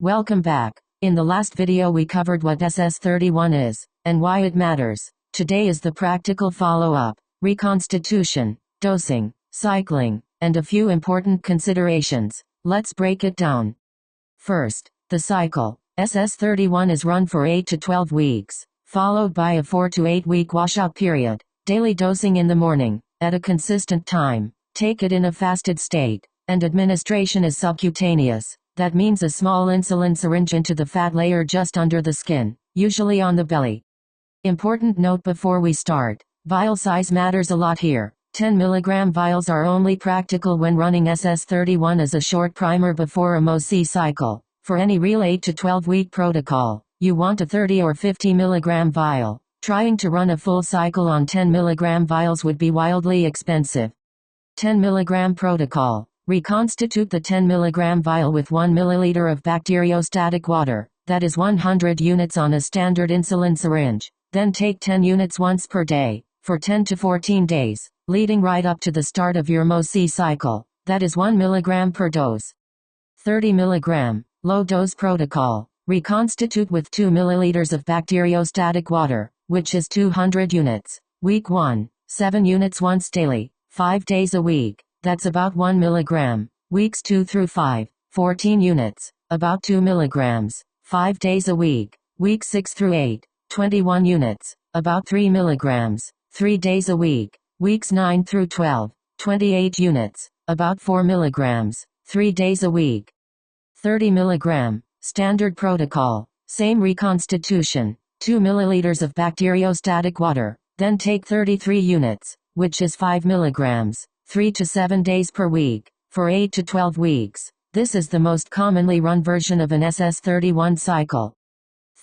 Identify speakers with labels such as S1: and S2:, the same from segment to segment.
S1: Welcome back. In the last video we covered what SS-31 is, and why it matters. Today is the practical follow-up, reconstitution, dosing, cycling, and a few important considerations. Let's break it down. First, the cycle. SS-31 is run for 8 to 12 weeks, followed by a 4 to 8 week washout period. Daily dosing in the morning, at a consistent time. Take it in a fasted state, and administration is subcutaneous. That means a small insulin syringe into the fat layer just under the skin, usually on the belly. Important note before we start, vial size matters a lot here. 10 mg vials are only practical when running SS-31 as a short primer before a MOC cycle. For any real 8 to 12 week protocol, you want a 30 or 50 mg vial. Trying to run a full cycle on 10 mg vials would be wildly expensive. 10 mg protocol. Reconstitute the 10 mg vial with 1 ml of bacteriostatic water, that is 100 units on a standard insulin syringe. Then take 10 units once per day, for 10 to 14 days, leading right up to the start of your MOC cycle, that is 1 mg per dose. 30 mg, low dose protocol. Reconstitute with 2 ml of bacteriostatic water, which is 200 units. Week 1, 7 units once daily, 5 days a week. That's about 1 mg. Weeks 2 through 5, 14 units, about 2 mg, 5 days a week. Weeks 6 through 8, 21 units, about 3 mg, 3 days a week. Weeks 9 through 12, 28 units, about 4 mg, 3 days a week. 30 mg, standard protocol, same reconstitution, 2 ml of bacteriostatic water, then take 33 units, which is 5 mg. 3 to 7 days per week, for 8 to 12 weeks. This is the most commonly run version of an SS-31 cycle.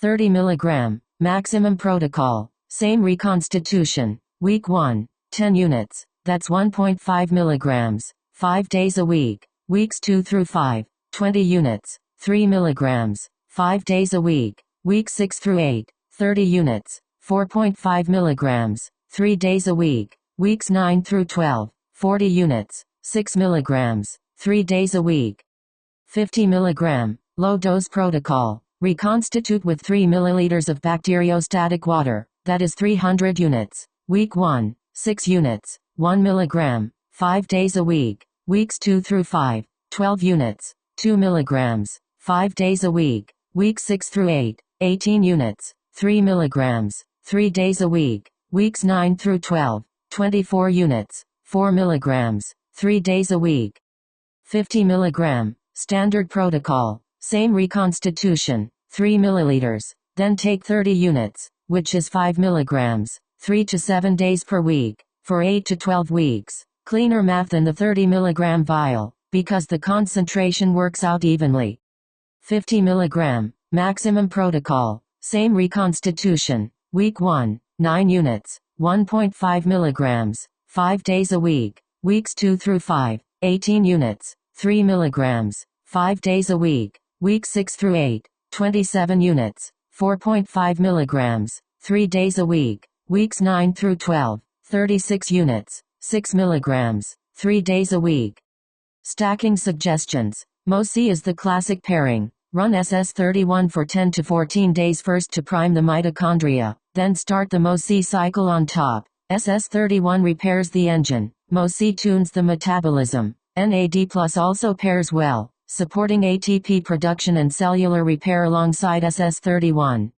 S1: 30 mg, maximum protocol, same reconstitution. Week 1, 10 units, that's 1.5 mg, 5 days a week. Weeks 2 through 5, 20 units, 3 mg, 5 days a week. Weeks 6 through 8, 30 units, 4.5 mg, 3 days a week. Weeks 9 through 12, 40 units, 6 mg, 3 days a week. 50 mg, low dose protocol. Reconstitute with 3 ml of bacteriostatic water, that is 300 units. Week 1, 6 units, 1 mg, 5 days a week. Weeks 2 through 5, 12 units, 2 mg, 5 days a week. Weeks 6 through 8, 18 units, 3 mg, 3 days a week. Weeks 9 through 12, 24 units, 4 mg, 3 days a week. 50 mg, standard protocol, same reconstitution, 3 ml, then take 30 units, which is 5 mg, 3 to 7 days per week, for 8 to 12 weeks. Cleaner math than the 30 mg vial, because the concentration works out evenly. 50 mg, maximum protocol, same reconstitution. Week 1, 9 units, 1.5 mg, 5 days a week. Weeks 2 through 5, 18 units, 3 mg, 5 days a week. Weeks 6 through 8, 27 units, 4.5 mg, 3 days a week. Weeks 9 through 12, 36 units, 6 mg, 3 days a week. Stacking suggestions. MOC is the classic pairing. Run SS-31 for 10 to 14 days first to prime the mitochondria, then start the MOC cycle on top. SS-31 repairs the engine. MOC tunes the metabolism. NAD+ also pairs well, supporting ATP production and cellular repair alongside SS-31.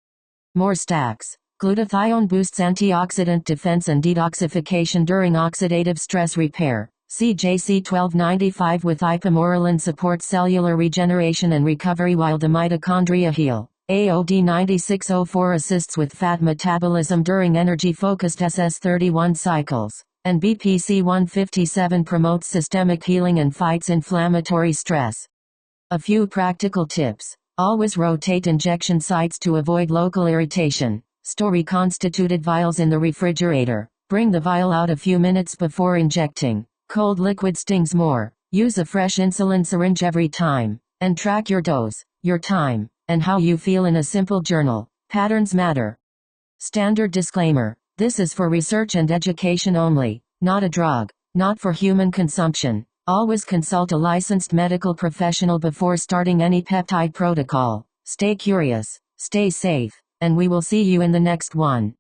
S1: More stacks. Glutathione boosts antioxidant defense and detoxification during oxidative stress repair. CJC1295 with ipamorelin supports cellular regeneration and recovery while the mitochondria heal. AOD9604 assists with fat metabolism during energy-focused SS-31 cycles. And BPC157 promotes systemic healing and fights inflammatory stress. A few practical tips. Always rotate injection sites to avoid local irritation. Store reconstituted vials in the refrigerator. Bring the vial out a few minutes before injecting. Cold liquid stings more. Use a fresh insulin syringe every time. And track your dose, your time, and how you feel in a simple journal. Patterns matter. Standard disclaimer. This is for research and education only, not a drug, not for human consumption. Always consult a licensed medical professional before starting any peptide protocol. Stay curious, stay safe, and we will see you in the next one.